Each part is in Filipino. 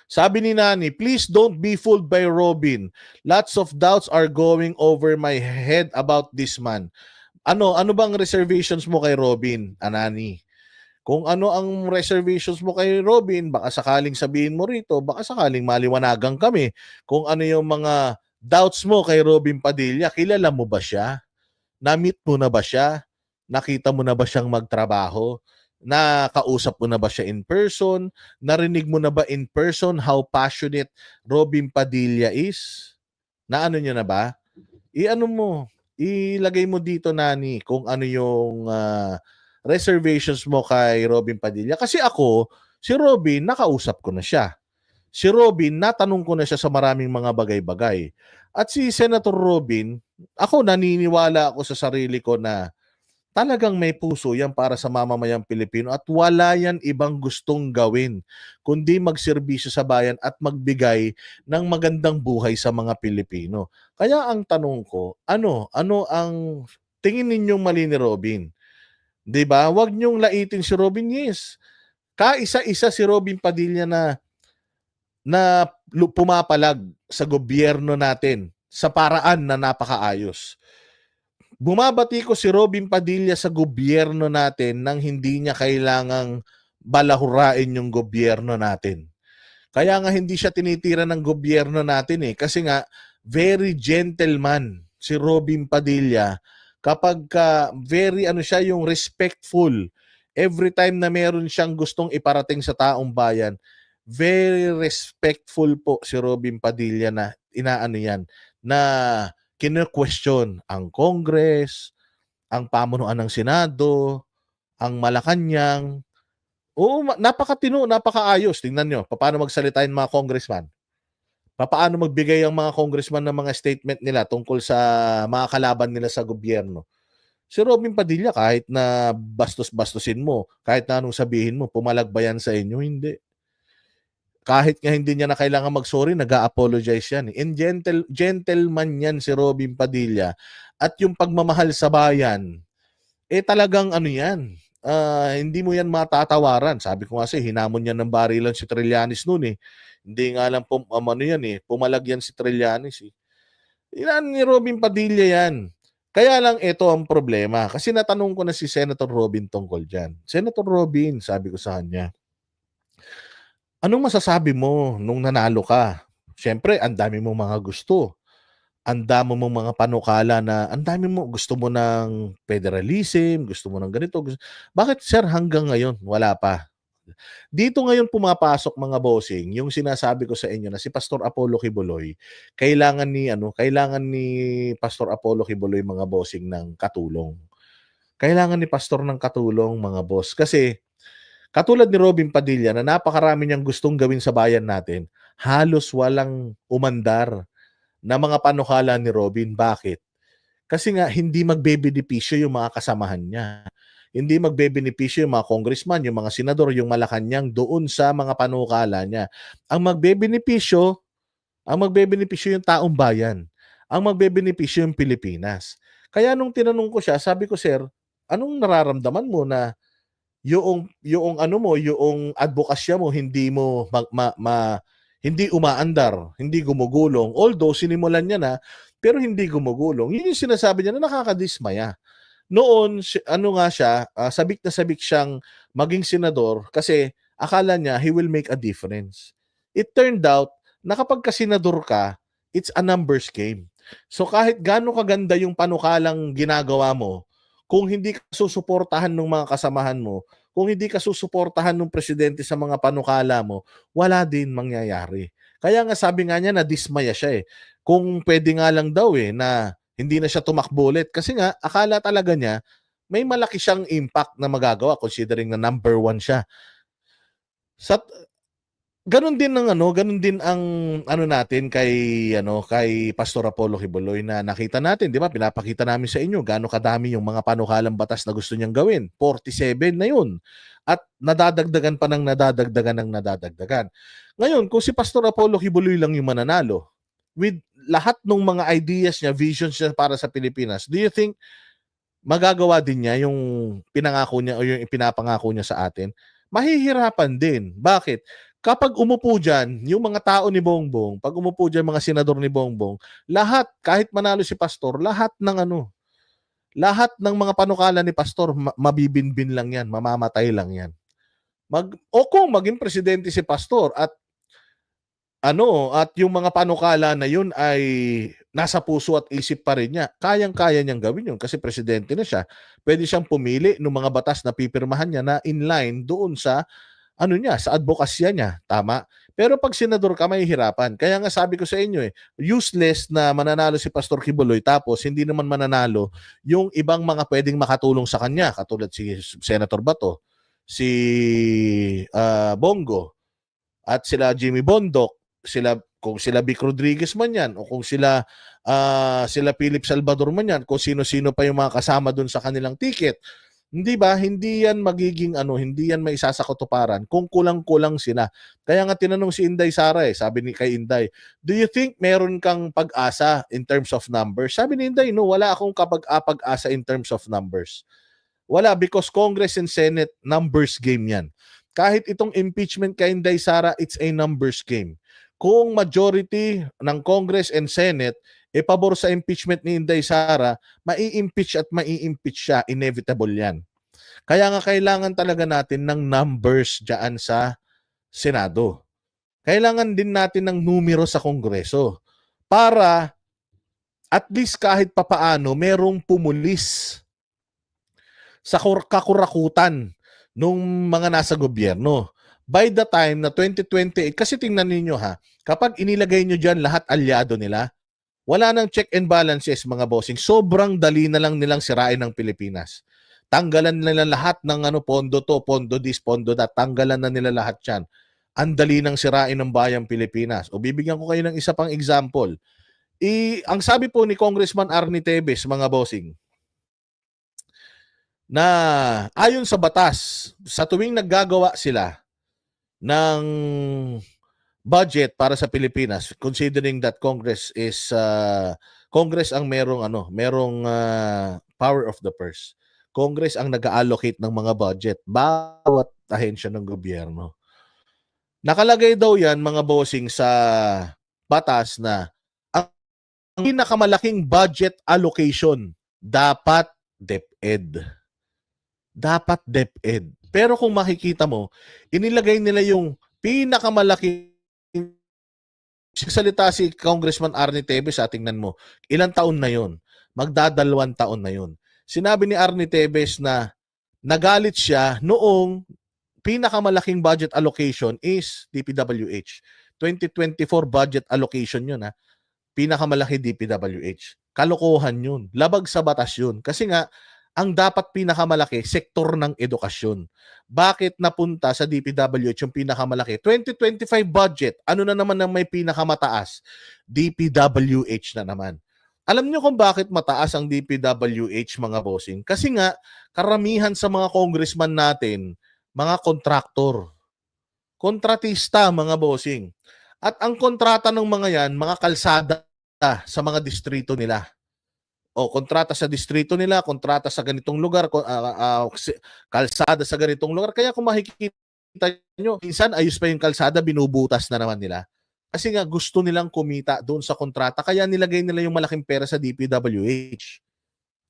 Sabi ni Nani, please don't be fooled by Robin. Lots of doubts are going over my head about this man. Ano bang reservations mo kay Robin, Anani? Kung ano ang reservations mo kay Robin, baka sakaling sabihin mo rito, baka sakaling maliwanagan kami. Kung ano yung mga doubts mo kay Robin Padilla, kilala mo ba siya? Na-meet mo na ba siya? Nakita mo na ba siyang magtrabaho? Nakausap mo na ba siya in person? Narinig mo na ba in person how passionate Robin Padilla is? Naano niyo na ba? I-ano mo, ilagay mo dito, Nani, kung ano yung reservations mo kay Robin Padilla. Kasi ako, si Robin, nakausap ko na siya. Si Robin, natanong ko na siya sa maraming mga bagay-bagay. At si Senator Robin, ako naniniwala ako sa sarili ko na talagang may puso yan para sa mamamayang Pilipino at wala yan ibang gustong gawin kundi magserbisyo sa bayan at magbigay ng magandang buhay sa mga Pilipino. Kaya ang tanong ko, ano ang tingin ninyong mali ni Robin? 'Di ba? Huwag niyong laitin si Robin, yes. Kaisa-isa si Robin Padilla na pumapalag sa gobyerno natin sa paraan na napakaayos. Bumabati ko si Robin Padilla sa gobyerno natin nang hindi niya kailangang balahurain yung gobyerno natin. Kaya nga hindi siya tinitira ng gobyerno natin kasi nga very gentleman si Robin Padilla kapag very siya yung respectful. Every time na meron siyang gustong iparating sa taong bayan, very respectful po si Robin Padilla na inaano yan, na kine-question ang Congress, ang pamunuan ng Senado, ang Malacanang. Oo, napakatino, napakaayos. Tingnan nyo, paano magsalita yung mga congressman. Paano magbigay ang mga congressman ng mga statement nila tungkol sa mga kalaban nila sa gobyerno. Si Robin Padilla, kahit na bastos-bastusin mo, kahit na anong sabihin mo, pumalagbayan sa inyo, hindi. Kahit nga hindi niya na kailangan mag-sorry, nag-a-apologize yan. And gentleman yan si Robin Padilla. At yung pagmamahal sa bayan, talagang yan, hindi mo yan matatawaran. Sabi ko nga hinamon yan ng barilan si Trillanes noon Hindi nga lang pumalag yan si Trillanes Yan ni Robin Padilla yan. Kaya lang ito ang problema. Kasi natanong ko na si Senator Robin tungkol dyan. Senator Robin, sabi ko sa kanya, anong masasabi mo nung nanalo ka? Siyempre, ang dami mong mga gusto. Ang dami mong mga panukala na ang dami mo, gusto mo ng federalism, gusto mo ng ganito. Bakit, sir, hanggang ngayon, wala pa? Dito ngayon pumapasok, mga bossing, yung sinasabi ko sa inyo na si Pastor Apollo Kibuloy, kailangan ni Pastor Apollo Kibuloy, mga bossing, ng katulong. Kailangan ni Pastor ng katulong, mga boss. Kasi, katulad ni Robin Padilla na napakarami niyang gustong gawin sa bayan natin, halos walang umandar na mga panukala ni Robin. Bakit? Kasi nga hindi magbebenepisyo yung mga kasamahan niya. Hindi magbebenepisyo yung mga congressman, yung mga senador, yung Malacanang doon sa mga panukala niya. Ang magbebenepisyo yung taong bayan. Ang magbebenepisyo yung Pilipinas. Kaya nung tinanong ko siya, sabi ko, sir, anong nararamdaman mo na yung yung advokasya mo hindi mo hindi umaandar, hindi gumugulong. Although sinimulan niya na, pero hindi gumugulong. Yun yung sinasabi niya na nakakadismaya. Noon, nga siya, sabik na sabik siyang maging senador kasi akala niya he will make a difference. It turned out na kapag ka-senador ka, it's a numbers game. So kahit gaano kaganda yung panukalang ginagawa mo, kung hindi ka susuportahan ng mga kasamahan mo, kung hindi ka susuportahan ng presidente sa mga panukala mo, wala din mangyayari. Kaya nga sabi nga niya na dismaya siya Kung pwede nga lang daw na hindi na siya tumakbo ulit. Kasi nga, akala talaga niya, may malaki siyang impact na magagawa considering na number 1 siya. Ganun din ang natin kay Pastor Apollo Kibuloy na nakita natin, 'di ba? Pinapakita namin sa inyo gaano kadami yung mga panukalang batas na gusto niyang gawin. 47 na 'yun. At nadadagdagan pa ng nadadagdagan. Ngayon, kung si Pastor Apollo Kibuloy lang yung mananalo with lahat ng mga ideas niya, visions niya para sa Pilipinas, do you think magagawa din niya yung pinangako niya o yung ipinapangako niya sa atin? Mahihirapan din. Bakit? kapag umupo dyan, yung mga tao ni Bongbong, pag umupo dyan mga senador ni Bongbong, lahat, kahit manalo si Pastor, lahat ng mga panukala ni Pastor, mabibinbin lang yan, mamamatay lang yan. O kung maging presidente si Pastor at yung mga panukala na yun ay nasa puso at isip pa rin niya, kayang-kaya niyang gawin yun kasi presidente na siya. Pwede siyang pumili ng mga batas na pipirmahan niya na in line doon sa sa advokasya niya, tama? Pero pag senador ka, mahihirapan. Kaya nga sabi ko sa inyo useless na mananalo si Pastor Kibuloy tapos hindi naman mananalo yung ibang mga pwedeng makatulong sa kanya, katulad si Senator Bato, si Bongo, at sila Jimmy Bondoc, kung sila Vic Rodriguez man yan, o kung sila Philip Salvador man yan, kung sino-sino pa yung mga kasama dun sa kanilang ticket. Hindi ba? Hindi yan magiging hindi yan maisasakotuparan kung kulang-kulang sila. Kaya nga tinanong si Inday Sara sabi ni kay Inday, do you think meron kang pag-asa in terms of numbers? Sabi ni Inday, no, wala akong pag-asa in terms of numbers. Wala, because Congress and Senate, numbers game yan. Kahit itong impeachment kay Inday Sara, it's a numbers game. Kung majority ng Congress and Senate pabor sa impeachment ni Inday Sara, mai-impeach siya, inevitable yan. Kaya nga kailangan talaga natin ng numbers dyan sa Senado. Kailangan din natin ng numero sa Kongreso para at least kahit papaano merong pumulis sa kakurakutan nung mga nasa gobyerno. By the time na 2028, kasi tingnan ninyo kapag inilagay nyo dyan lahat alyado nila, wala nang check and balances mga bossing. Sobrang dali na lang nilang sirain ng Pilipinas. Tanggalan nila lahat ng pondo to, pondo this, pondo that. Tanggalan na nila lahat yan. Ang dali nang sirain ng bayang Pilipinas. O bibigyan ko kayo ng isa pang example. Ang sabi po ni Congressman Arnie Tevez, mga bossing, na ayon sa batas, sa tuwing naggagawa sila ng budget para sa Pilipinas, considering that Congress ang merong power of the purse. Congress ang nag-allocate ng mga budget bawat ahensya ng gobyerno. Nakalagay daw yan, mga bossing, sa batas na ang pinakamalaking budget allocation dapat DepEd. Dapat DepEd. Pero kung makikita mo, inilagay nila yung pinakamalaking salita si Congressman Arnie Tevez, tingnan mo, ilang taon na yon? Magdadalawang taon na yon. Sinabi ni Arnie Tevez na nagalit siya noong pinakamalaking budget allocation is DPWH. 2024 budget allocation yun Pinakamalaki DPWH. Kalokohan yun. Labag sa batas yun. Kasi nga, ang dapat pinakamalaki, sektor ng edukasyon. Bakit napunta sa DPWH yung pinakamalaki? 2025 budget, ano na naman ang may pinakamataas? DPWH na naman. Alam niyo kung bakit mataas ang DPWH, mga bossing? Kasi nga, karamihan sa mga congressman natin, mga kontraktor. Kontratista, mga bossing. At ang kontrata ng mga yan, mga kalsada sa mga distrito nila. Kontrata sa distrito nila, kontrata sa ganitong lugar, kalsada sa ganitong lugar. Kaya kung makikita nyo, minsan ayos pa yung kalsada, binubutas na naman nila. Kasi nga gusto nilang kumita doon sa kontrata, kaya nilagay nila yung malaking pera sa DPWH.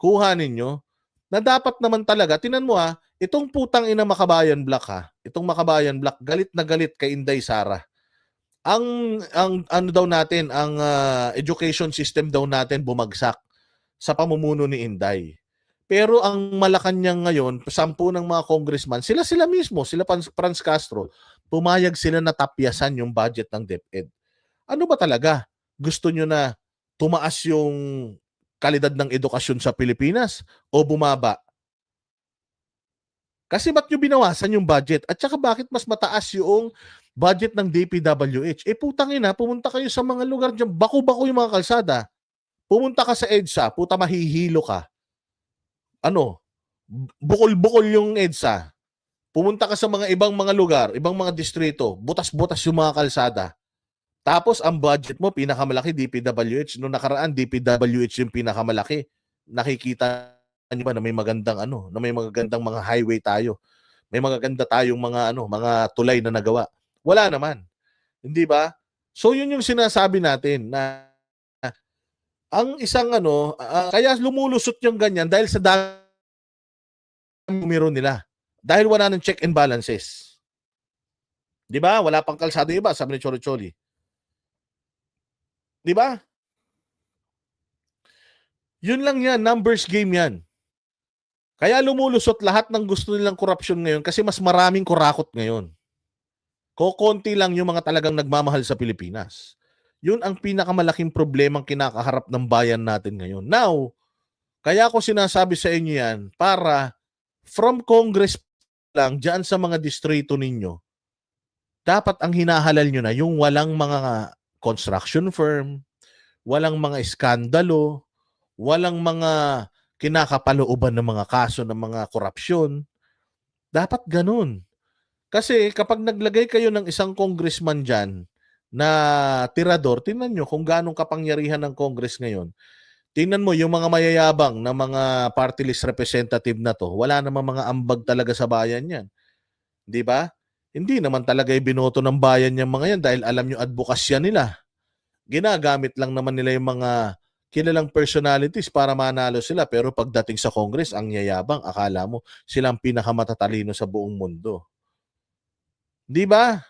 Kuha ninyo, na dapat naman talaga, tinan mo itong putang ina Makabayan Black itong Makabayan Black, galit na galit kay Inday Sara. Ang daw natin, ang education system daw natin bumagsak sa pamumuno ni Inday. Pero ang Malacanang ngayon, 10 ng mga congressman, sila mismo, sila Franz Castro, pumayag sila na tapyasan yung budget ng DepEd. Ano ba talaga? Gusto nyo na tumaas yung kalidad ng edukasyon sa Pilipinas o bumaba? Kasi ba't nyo binawasan yung budget? At saka bakit mas mataas yung budget ng DPWH? Putang ina, pumunta kayo sa mga lugar dyan, bako-bako yung mga kalsada. Pumunta ka sa EDSA, puta mahihilo ka. Bukol-bukol yung EDSA. Pumunta ka sa mga ibang mga lugar, ibang mga distrito, butas-butas yung mga kalsada. Tapos ang budget mo, pinakamalaki DPWH. Noong nakaraan, DPWH yung pinakamalaki. Nakikita niyo ba na may magandang mga highway tayo. May magaganda tayong mga tulay na nagawa. Wala naman. Hindi ba? So yun yung sinasabi natin na ang isang kaya lumulusot yung ganyan dahil sa dami numero nila. Dahil wala ng check and balances. Di ba? Wala pang kalsado iba, sabi ni Cholo Choli. Di ba? Yun lang yan, numbers game yan. Kaya lumulusot lahat ng gusto nilang korupsyon ngayon kasi mas maraming kurakot ngayon. Kokonti lang yung mga talagang nagmamahal sa Pilipinas. Yun ang pinakamalaking problemang kinakaharap ng bayan natin ngayon. Now, kaya ko sinasabi sa inyo yan para from Congress lang, dyan sa mga distrito ninyo, dapat ang hinahalal nyo na yung walang mga construction firm, walang mga iskandalo, walang mga kinakapalooban ng mga kaso ng mga korupsyon. Dapat ganun. Kasi kapag naglagay kayo ng isang congressman dyan na tirador, tingnan nyo kung ganong kapangyarihan ng Congress ngayon. Tingnan mo yung mga mayayabang na mga party list representative na to, wala namang mga ambag talaga sa bayan yan. Di ba? Hindi naman talaga ibinoto ng bayan yung mga yan dahil alam nyo advokasya nila. Ginagamit lang naman nila yung mga kilalang personalities para manalo sila. Pero pagdating sa Congress, ang yayabang, akala mo silang pinakamatatalino sa buong mundo. Di ba?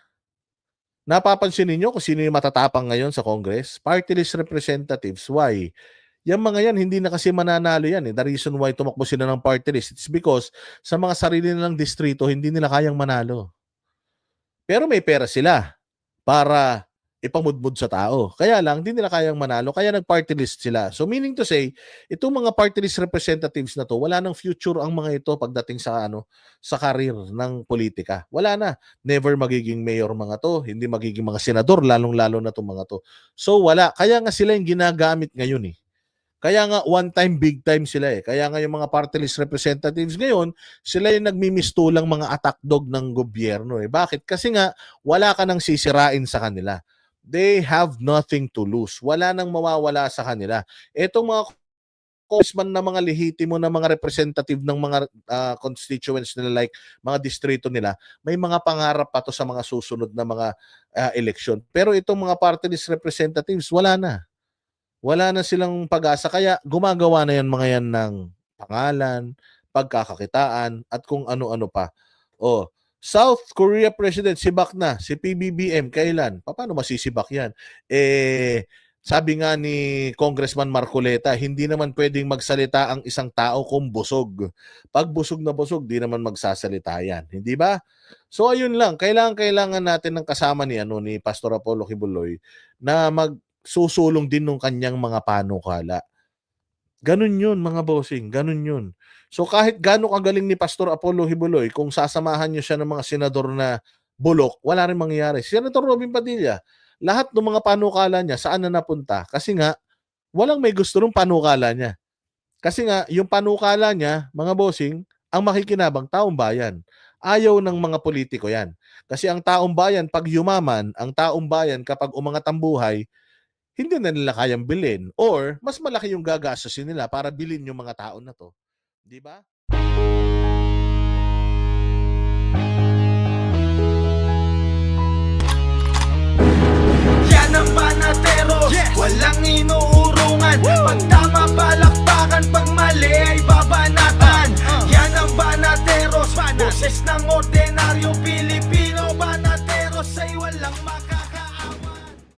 Napapansin ninyo kung sino yung matatapang ngayon sa Congress? Party list representatives. Why? Yung mga yan, hindi na kasi mananalo yan. The reason why tumakbo sila ng party list, it's because sa mga sarili nilang distrito, hindi nila kayang manalo. Pero may pera sila para ipamudmud sa tao. Kaya lang, hindi nila kayang manalo, kaya nag-party list sila. So meaning to say, itong mga party list representatives na to, wala nang future ang mga ito pagdating sa sa karir ng politika. Wala na. Never magiging mayor mga to, hindi magiging mga senador, lalong-lalo na itong mga to. So wala. Kaya nga sila yung ginagamit ngayon eh. Kaya nga one time, big time sila eh. Kaya nga yung mga party list representatives ngayon, sila yung nagmimistulang mga attack dog ng gobyerno eh. Bakit? Kasi nga, wala ka nang sisirain sa kanila. They have nothing to lose. Wala nang mawawala sa kanila. Etong mga congressman na mga lehitimo na mga representative ng mga constituents nila, like mga distrito nila, may mga pangarap pa to sa mga susunod na mga eleksyon. Pero itong mga party list representatives, wala na. Wala na silang pag-asa. Kaya gumagawa na yan mga yan ng pangalan, pagkakakitaan, at kung ano-ano pa. South Korea President, sibak na. Si PBBM, kailan? Paano masisibak yan? Sabi nga ni Congressman Marcoleta, hindi naman pwedeng magsalita ang isang tao kung busog. Pag busog na busog, di naman magsasalita yan. Hindi ba? So ayun lang, kailangan natin ng kasama ni Pastor Apollo Kibuloy na magsusulong din ng kanyang mga panukala. Ganun yun, mga bossing. Ganun yun. So kahit gaano kagaling ni Pastor Apollo Kibuloy, kung sasamahan niyo siya ng mga senador na bulok, wala rin mangyayari. Senator Robin Padilla, lahat ng mga panukala niya, saan na napunta? Kasi nga, walang may gusto ng panukala niya. Kasi nga, yung panukala niya, mga bossing, ang makikinabang, taong bayan. Ayaw ng mga politiko yan. Kasi ang taong bayan, pag yumaman, ang taong bayan, kapag umangat ang buhay, hindi na nila kayang bilhin. Or, mas malaki yung gagastusin nila para bilhin yung mga tao na to. Di ba? Yan ang Banateros, walang inuurungan. Pag tama palakpakan, pag mali ay babanatan. Yan ang Banateros, boses ng ordinaryong Pilipino. Banateros ay walang